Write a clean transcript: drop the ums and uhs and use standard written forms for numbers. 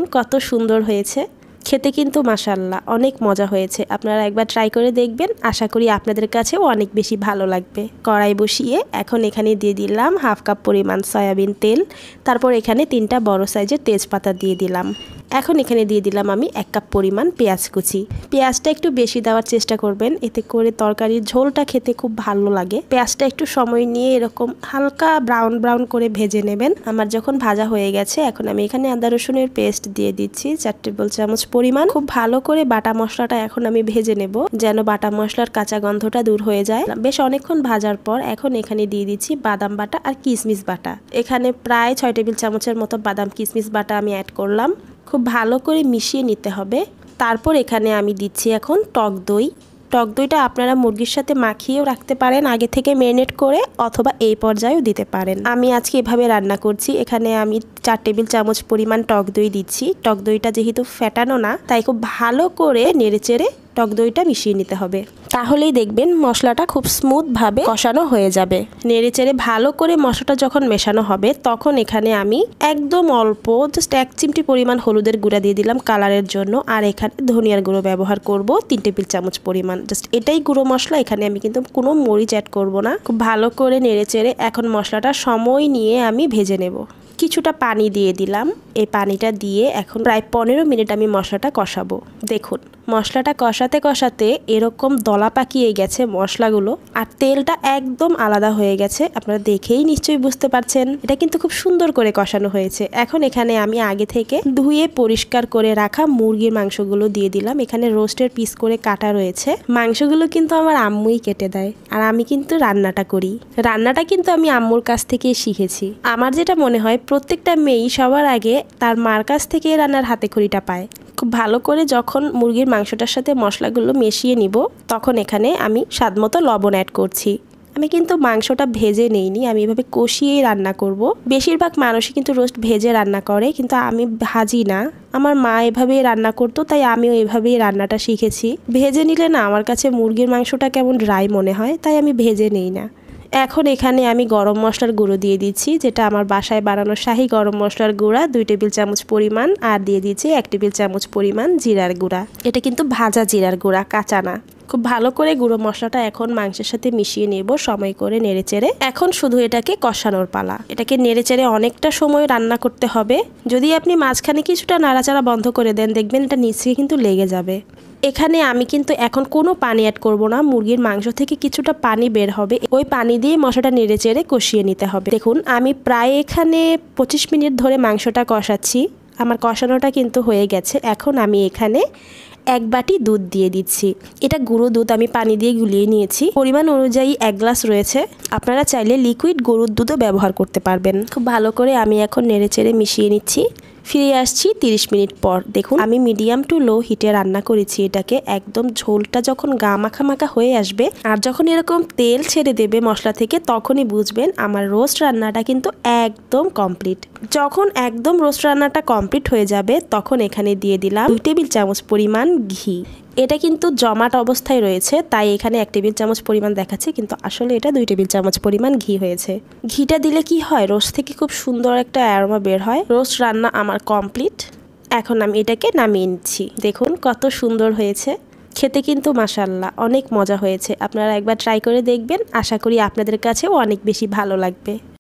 দেখুন কত সুন্দর হয়েছে, খেতে কিন্তু মাশাআল্লাহ অনেক মজা হয়েছে। আপনারা একবার ট্রাই করে দেখবেন, আশা করি আপনাদের কাছেও অনেক বেশি ভালো লাগবে। কড়াই বসিয়ে এখন এখানে দিয়ে দিলাম হাফ কাপ পরিমাণ সয়াবিন তেল, তারপর এখানে 3টা বড় সাইজের তেজপাতা দিয়ে দিলাম। এখন এখানে দিয়ে দিলাম আমি 1 কাপ পরিমাণ পেঁয়াজ কুচি। পেঁয়াজটা একটু বেশি দেওয়ার চেষ্টা করবেন, এতে করে তরকারির ঝোলটা খেতে খুব ভালো লাগে। পেঁয়াজটা একটু সময় নিয়ে এরকম হালকা ব্রাউন ব্রাউন করে ভেজে নেবেন। আমার যখন ভাজা হয়ে গেছে, এখন আমি এখানে আদা রসুনের পেস্ট দিয়ে দিচ্ছি 4 টেবিল চামচ পরিমাণ। খুব ভালো করে বাটা মশলাটা এখন আমি ভেজে নেব, যেন বাটা মশলার কাঁচা গন্ধটা দূর হয়ে যায়। বেশ অনেকক্ষণ ভাজার পর এখন এখানে দিয়ে দিচ্ছি বাদাম বাটা আর কিশমিশ বাটা। এখানে প্রায় 6 টেবিল চামচের মতো বাদাম কিশমিশ বাটা আমি অ্যাড করলাম। খুব ভালো করে মিশিয়ে নিতে হবে। তারপর এখানে আমি দিচ্ছি এখন টক দই। টক দইটা আপনারা মুরগির সাথে মাখিয়েও রাখতে পারেন আগে থেকে ম্যারিনেট করে, অথবা এই পর্যায়েও দিতে পারেন। আমি আজকে এভাবে রান্না করছি। এখানে আমি 4 টেবিল চামচ পরিমাণ টক দই দিচ্ছি। টক দইটা যেহেতু ফেটানো না, তাই খুব ভালো করে নেড়েচেড়ে টক দইটা মিশিয়ে নিতে হবে। তাহলেই দেখবেন মশলাটা খুব স্মুথভাবে কষানো হয়ে যাবে। নেড়েচেড়ে ভালো করে মশলাটা যখন মেশানো হবে, তখন এখানে আমি একদম অল্প জাস্ট 1 চিমটি পরিমাণ হলুদের গুঁড়া দিয়ে দিলাম কালারের জন্য। আর এখানে ধনিয়ার গুঁড়ো ব্যবহার করব 3 টেবিল চামচ পরিমাণ। জাস্ট এটাই গুঁড়ো মশলা, এখানে আমি কিন্তু কোনো মরিচ অ্যাড করব না। খুব ভালো করে নেড়েচেড়ে এখন মশলাটা সময় নিয়ে আমি ভেজে নেব। কিছুটা পানি দিয়ে দিলাম। এই পানিটা দিয়ে এখন প্রায় 15 মিনিট আমি মশলাটা কষাবো। দেখুন মশলাটা কষাতে কষাতে এরকম দলা পাকিয়ে গেছে মশলাগুলো, আর তেলটা একদম আলাদা হয়ে গেছে। আপনারা দেখেই নিশ্চয়ই বুঝতে পারছেন এটা কিন্তু খুব সুন্দর করে কষানো হয়েছে। এখন এখানে আমি আগে থেকে ধুয়ে পরিষ্কার করে রাখা মুরগির মাংসগুলো দিয়ে দিলাম। এখানে রোস্টের পিস করে কাটা রয়েছে। মাংসগুলো কিন্তু আমার আম্মুই কেটে দেয়, আর আমি কিন্তু রান্নাটা করি। রান্নাটা কিন্তু আমি আম্মুর কাছ থেকে শিখেছি। আমার যেটা মনে হয় প্রত্যেকটা মেয়েই সবার আগে তার মার কাছ থেকে রান্নার হাতেখড়িটা পায়। খুব ভালো করে যখন মুরগির মাংসটার সাথে মশলাগুলো মিশিয়ে নিব, তখন এখানে আমি স্বাদমতো লবণ অ্যাড করছি। আমি কিন্তু মাংসটা ভেজে নেইনি, আমি এভাবে কষিয়েই রান্না করব। বেশিরভাগ মানুষই কিন্তু রোস্ট ভেজে রান্না করে, কিন্তু আমি ভাজি না। আমার মা এভাবেই রান্না করতো, তাই আমিও এভাবেই রান্নাটা শিখেছি। ভেজে নিলে না আমার কাছে মুরগির মাংসটা কেমন ড্রাই মনে হয়, তাই আমি ভেজে নেই না। এখন এখানে আমি গরম মশলার গুঁড়ো দিয়ে দিচ্ছি, যেটা আমার বাসায় বানানো শাহি গরম মশলার গুঁড়া 2 টেবিল চামচ পরিমাণ। আর দিয়ে দিচ্ছি 1 টেবিল চামচ পরিমাণ জিরার গুঁড়া। এটা কিন্তু ভাজা জিরার গুঁড়া, কাঁচা না। খুব ভালো করে গুঁড়ো মশলাটা এখন মাংসের সাথে মিশিয়ে নেব, সময় করে নেড়েচেড়ে। এখন শুধু এটাকে কষানোর পালা। এটাকে নেড়েচেড়ে অনেকটা সময় রান্না করতে হবে। যদি আপনি মাঝখানে কিছুটা নাড়াচাড়া বন্ধ করে দেন, দেখবেন এটা নিচে কিন্তু লেগে যাবে। এখানে আমি কিন্তু এখন কোনো পানি অ্যাড করব না। মুরগির মাংস থেকে কিছুটা পানি বের হবে, ওই পানি দিয়ে মশলাটা নেড়েচেড়ে কষিয়ে নিতে হবে। দেখুন আমি প্রায় এখানে 25 মিনিট ধরে মাংসটা কষাচ্ছি। আমার কষানোটা কিন্তু হয়ে গেছে। এখন আমি এখানে 1 বাটি দুধ দিয়ে দিচ্ছি। এটা গুঁড়ো দুধ আমি পানি দিয়ে গুলিয়ে নিয়েছি। পরিমাণ অনুযায়ী 1 গ্লাস রয়েছে। আপনারা চাইলে লিকুইড গরুর দুধও ব্যবহার করতে পারবেন। খুব ভালো করে আমি এখন নেড়েচেড়ে মিশিয়ে নিচ্ছি। ফিরে আসছি 30 মিনিট পর। দেখুন আমি মিডিয়াম টু লো হিটে রান্না করেছি এটাকে। একদম ঝোলটা যখন গা মাখা মাখা হয়ে আসবে, আর যখন এরকম তেল ছেড়ে দেবে মশলা থেকে, তখনই বুঝবেন আমার রোস্ট রান্নাটা কিন্তু একদম কমপ্লিট। যখন একদম রোস্ট রান্নাটা কমপ্লিট হয়ে যাবে, তখন এখানে দিয়ে দিলাম 2 টেবিল চামচ পরিমাণ ঘি। এটা কিন্তু জমাট অবস্থায় রয়েছে, তাই এখানে 1 টেবিল চামচ পরিমাণ দেখাচ্ছে, কিন্তু আসলে এটা 2 টেবিল চামচ পরিমাণ ঘি হয়েছে। ঘিটা দিলে কি হয়, রোস্ট থেকে খুব সুন্দর একটা অ্যারোমা বের হয়। রোস্ট রান্না আমার কমপ্লিট। এখন আমি এটাকে নামিয়ে নিচ্ছি। দেখুন কত সুন্দর হয়েছে, খেতে কিন্তু মাশাআল্লাহ অনেক মজা হয়েছে। আপনারা একবার ট্রাই করে দেখবেন, আশা করি আপনাদের কাছেও অনেক বেশি ভালো লাগবে।